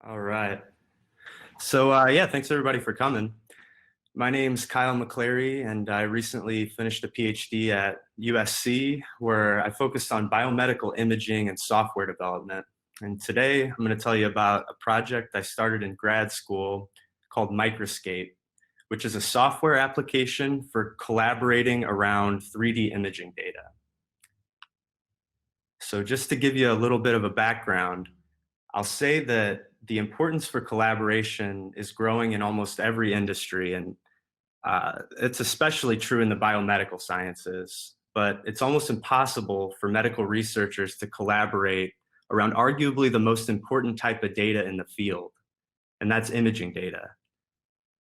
All right. Yeah, thanks everybody for coming. My name's Kyle McClary, and I recently finished a PhD at USC where I focused on biomedical imaging and software development. And today I'm going to tell you about a project I started in grad school called Microscape, which is a software application for collaborating around 3D imaging data. So just to give you a little bit of a background, I'll say that the importance for collaboration is growing in almost every industry, and it's especially true in the biomedical sciences. But it's almost impossible for medical researchers to collaborate around arguably the most important type of data in the field, and that's imaging data.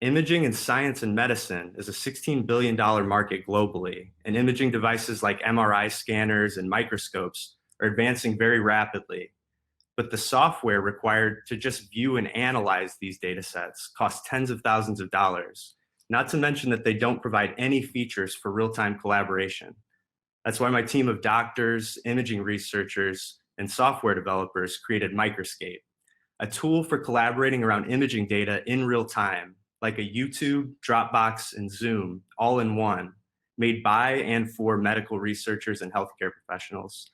Imaging in science and medicine is a $16 billion market globally, and imaging devices like MRI scanners and microscopes are advancing very rapidly. But the software required to just view and analyze these data sets costs tens of thousands of dollars, not to mention that they don't provide any features for real-time collaboration. That's why my team of doctors, imaging researchers, and software developers created Microscape, a tool for collaborating around imaging data in real time, like a YouTube, Dropbox, and Zoom, all in one, made by and for medical researchers and healthcare professionals.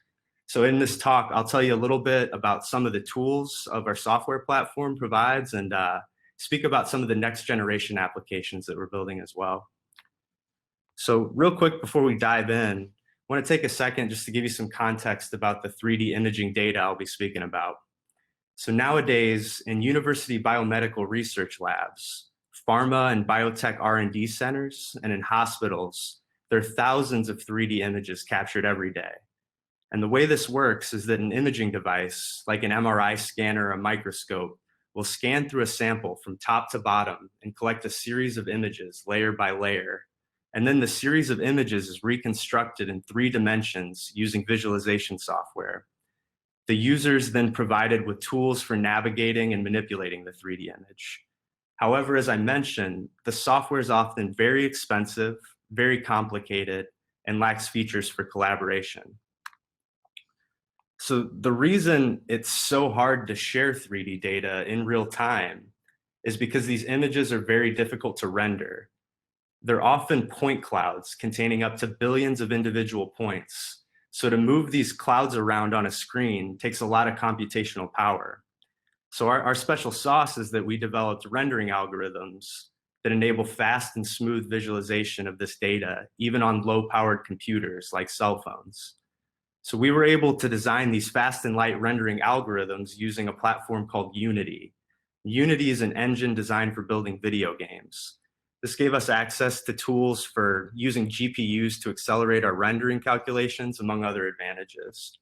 So in this talk, I'll tell you a little bit about some of the tools of our software platform provides and speak about some of the next generation applications that we're building as well. So real quick before we dive in, I want to take a second just to give you some context about the 3D imaging data I'll be speaking about. So nowadays, in university biomedical research labs, pharma and biotech R&D centers, and in hospitals, there are thousands of 3D images captured every day. And the way this works is that an imaging device, like an MRI scanner or a microscope, will scan through a sample from top to bottom and collect a series of images layer by layer. And then the series of images is reconstructed in 3 dimensions using visualization software. The user is then provided with tools for navigating and manipulating the 3D image. However, as I mentioned, the software is often very expensive, very complicated, and lacks features for collaboration. So the reason it's so hard to share 3D data in real time is because these images are very difficult to render. They're often point clouds containing up to billions of individual points. So to move these clouds around on a screen takes a lot of computational power. So our special sauce is that we developed rendering algorithms that enable fast and smooth visualization of this data, even on low-powered computers like cell phones. So we were able to design these fast and light rendering algorithms using a platform called Unity. Unity is an engine designed for building video games. This gave us access to tools for using GPUs to accelerate our rendering calculations, among other advantages.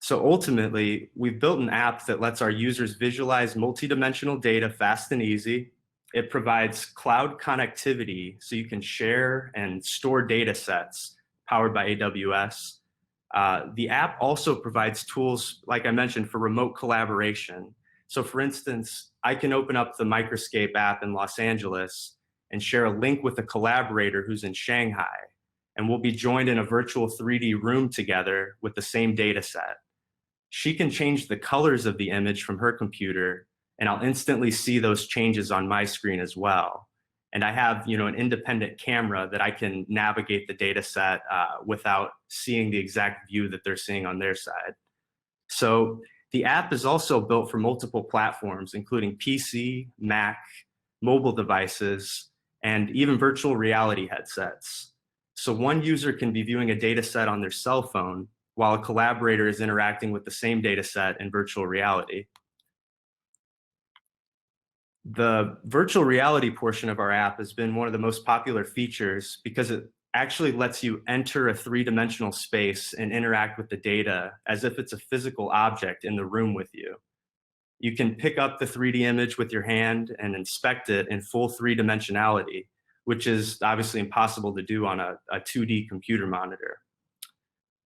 So ultimately, we've built an app that lets our users visualize multidimensional data fast and easy. It provides cloud connectivity so you can share and store data sets powered by AWS. The app also provides tools, like I mentioned, for remote collaboration. So for instance, I can open up the Microscape app in Los Angeles and share a link with a collaborator who's in Shanghai, and we'll be joined in a virtual 3D room together with the same data set. She can change the colors of the image from her computer, and I'll instantly see those changes on my screen as well. And I have, an independent camera that I can navigate the data set without seeing the exact view that they're seeing on their side. So the app is also built for multiple platforms, including PC, Mac, mobile devices, and even virtual reality headsets. So one user can be viewing a data set on their cell phone while a collaborator is interacting with the same data set in virtual reality. The virtual reality portion of our app has been one of the most popular features because it actually lets you enter a 3-dimensional space and interact with the data as if it's a physical object in the room with you. You can pick up the 3D image with your hand and inspect it in full 3-dimensionality, which is obviously impossible to do on a 2D computer monitor.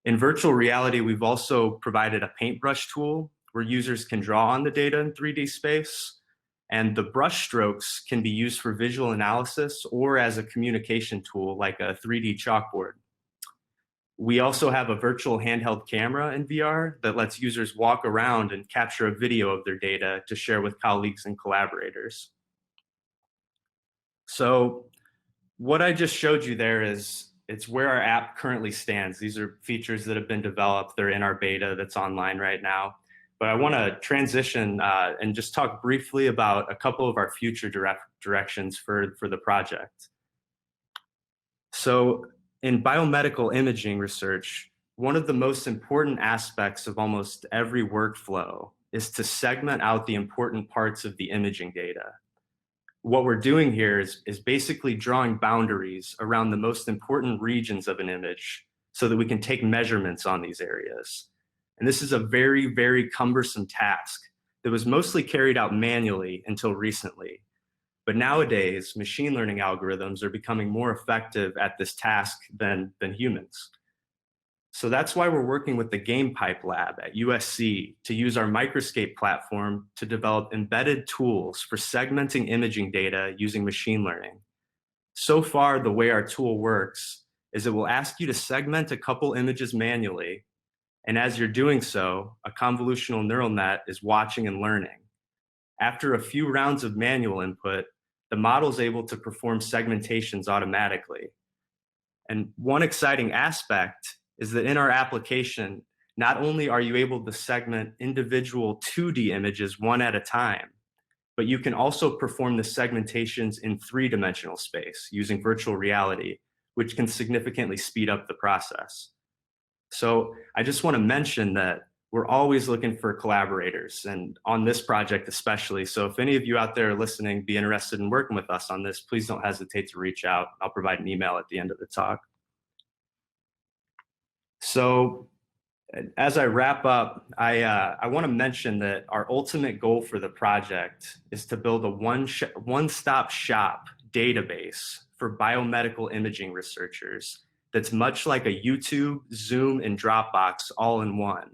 In virtual reality, we've also provided a paintbrush tool where users can draw on the data in 3D space. And the brush strokes can be used for visual analysis or as a communication tool like a 3D chalkboard. We also have a virtual handheld camera in VR that lets users walk around and capture a video of their data to share with colleagues and collaborators. So what I just showed you there is it's where our app currently stands. These are features that have been developed. They're in our beta that's online right now. But I want to transition and just talk briefly about a couple of our future directions for the project. So in biomedical imaging research, one of the most important aspects of almost every workflow is to segment out the important parts of the imaging data. What we're doing here is basically drawing boundaries around the most important regions of an image so that we can take measurements on these areas. And this is a very, very cumbersome task that was mostly carried out manually until recently. But nowadays, machine learning algorithms are becoming more effective at this task than humans. So that's why we're working with the GamePipe Lab at USC to use our Microscape platform to develop embedded tools for segmenting imaging data using machine learning. So far, the way our tool works is it will ask you to segment a couple images manually, and as you're doing so, a convolutional neural net is watching and learning. After a few rounds of manual input, the model is able to perform segmentations automatically. And one exciting aspect is that in our application, not only are you able to segment individual 2D images one at a time, but you can also perform the segmentations in three-dimensional space using virtual reality, which can significantly speed up the process. So I just want to mention that we're always looking for collaborators, and on this project especially. So if any of you out there listening be interested in working with us on this, please don't hesitate to reach out. I'll provide an email at the end of the talk. So as I wrap up, I want to mention that our ultimate goal for the project is to build a one-stop shop database for biomedical imaging researchers that's much like a YouTube, Zoom, and Dropbox all in one.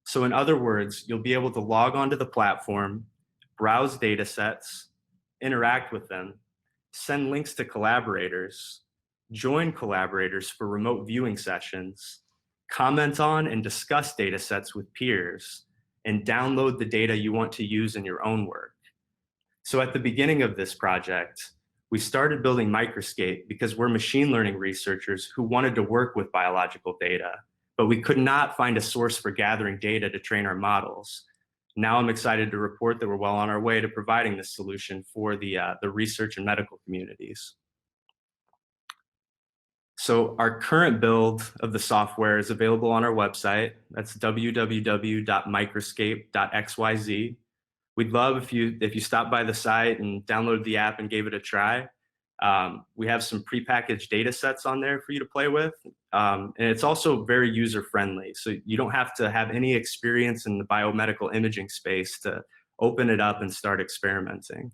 So in other words, you'll be able to log onto the platform, browse data sets, interact with them, send links to collaborators, join collaborators for remote viewing sessions, comment on and discuss data sets with peers, and download the data you want to use in your own work. So at the beginning of this project, we started building Microscape because we're machine learning researchers who wanted to work with biological data, but we could not find a source for gathering data to train our models. Now I'm excited to report that we're well on our way to providing this solution for the research and medical communities. So our current build of the software is available on our website. That's www.microscape.xyz. We'd love if you stopped by the site and downloaded the app and gave it a try. We have some prepackaged data sets on there for you to play with. And it's also very user-friendly. So you don't have to have any experience in the biomedical imaging space to open it up and start experimenting.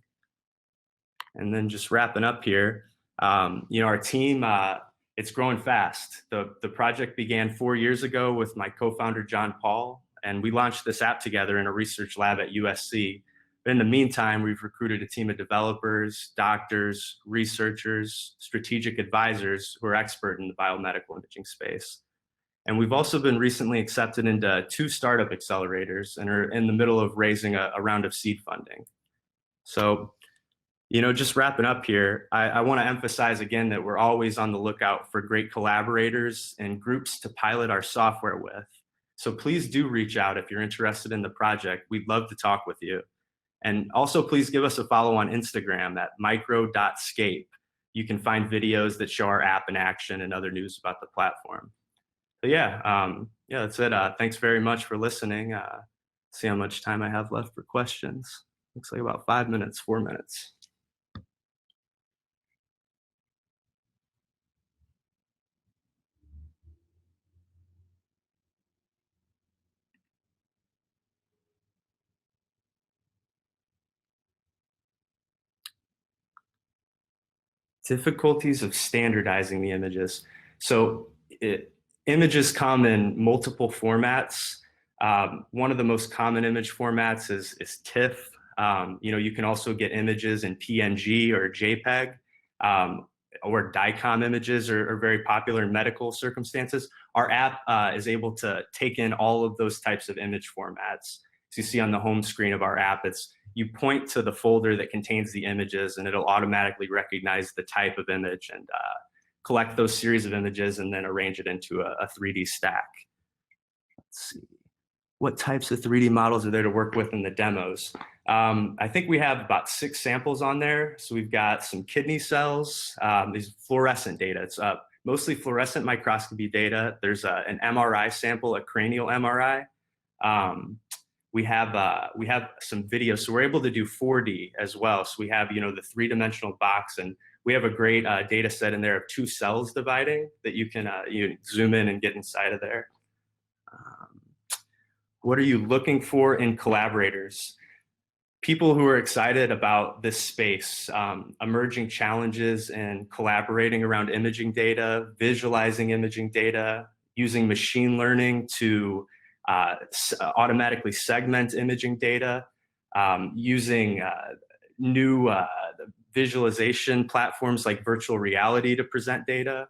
And then just wrapping up here, our team, it's growing fast. The project began 4 years ago with my co-founder, John Paul, and we launched this app together in a research lab at USC. But in the meantime, we've recruited a team of developers, doctors, researchers, strategic advisors who are expert in the biomedical imaging space. And we've also been recently accepted into 2 startup accelerators and are in the middle of raising a round of seed funding. So, just wrapping up here, I want to emphasize again that we're always on the lookout for great collaborators and groups to pilot our software with. So please do reach out if you're interested in the project. We'd love to talk with you. And also please give us a follow on Instagram at micro.scape. You can find videos that show our app in action and other news about the platform. But yeah, that's it. Thanks very much for listening. See how much time I have left for questions. Looks like about 5 minutes, 4 minutes. Difficulties of standardizing the images. So images come in multiple formats. One of the most common image formats is TIFF. You can also get images in PNG or JPEG. or DICOM images are very popular in medical circumstances. Our app is able to take in all of those types of image formats. So you see on the home screen of our app, you point to the folder that contains the images, and it'll automatically recognize the type of image and collect those series of images and then arrange it into a 3D stack. Let's see. What types of 3D models are there to work with in the demos? I think we have about 6 samples on there. So we've got some kidney cells, these fluorescent data. It's mostly fluorescent microscopy data. There's an MRI sample, a cranial MRI. We have some video, so we're able to do 4D as well. So we have, the 3-dimensional box, and we have a great data set in there of 2 cells dividing that you can zoom in and get inside of there. What are you looking for in collaborators? People who are excited about this space, emerging challenges in collaborating around imaging data, visualizing imaging data, using machine learning to automatically segment imaging data, using new visualization platforms like virtual reality to present data.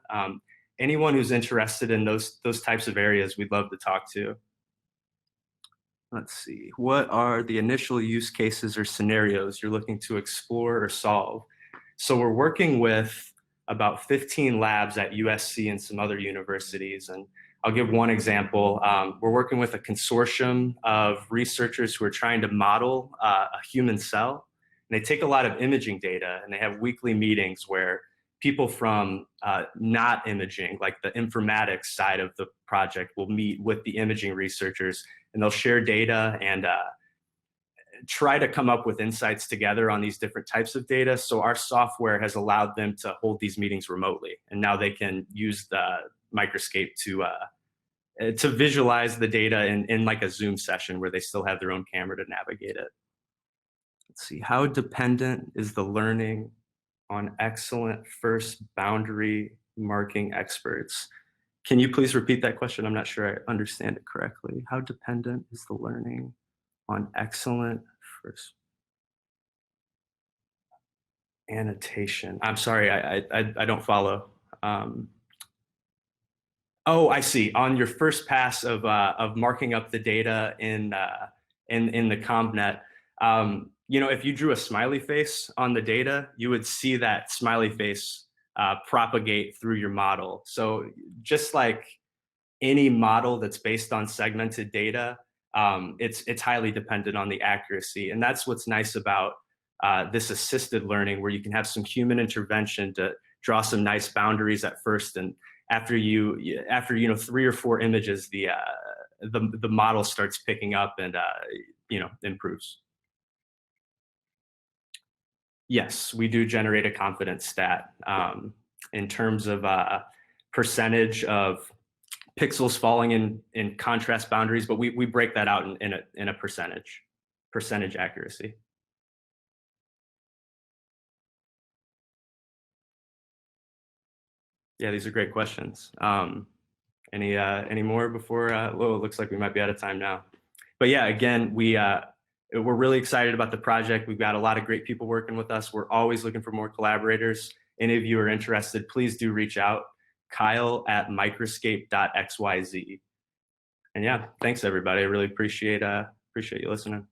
Anyone who's interested in those types of areas, we'd love to talk to. Let's see, what are the initial use cases or scenarios you're looking to explore or solve? So we're working with about 15 labs at USC and some other universities, and I'll give one example. We're working with a consortium of researchers who are trying to model a human cell. And they take a lot of imaging data, and they have weekly meetings where people from not imaging, like the informatics side of the project, will meet with the imaging researchers, and they'll share data and try to come up with insights together on these different types of data. So our software has allowed them to hold these meetings remotely, and now they can use the Microscape to visualize the data in like a Zoom session where they still have their own camera to navigate it. Let's see, how dependent is the learning on excellent first boundary marking experts? Can you please repeat that question? I'm not sure I understand it correctly. How dependent is the learning on excellent first annotation? I'm sorry, I don't follow. Oh, I see. On your first pass of marking up the data in the CompNet, if you drew a smiley face on the data, you would see that smiley face propagate through your model. So just like any model that's based on segmented data, it's highly dependent on the accuracy. And that's what's nice about this assisted learning, where you can have some human intervention to draw some nice boundaries at first, and after 3 or 4 images, the model starts picking up and improves. Yes, we do generate a confidence stat in terms of percentage of pixels falling in contrast boundaries, but we break that out in a percentage accuracy. Yeah, these are great questions. Any more before? Well, it looks like we might be out of time now. But yeah, again, we're really excited about the project. We've got a lot of great people working with us. We're always looking for more collaborators. Any of you are interested, please do reach out. Kyle@microscape.xyz. And yeah, thanks everybody. I really appreciate you listening.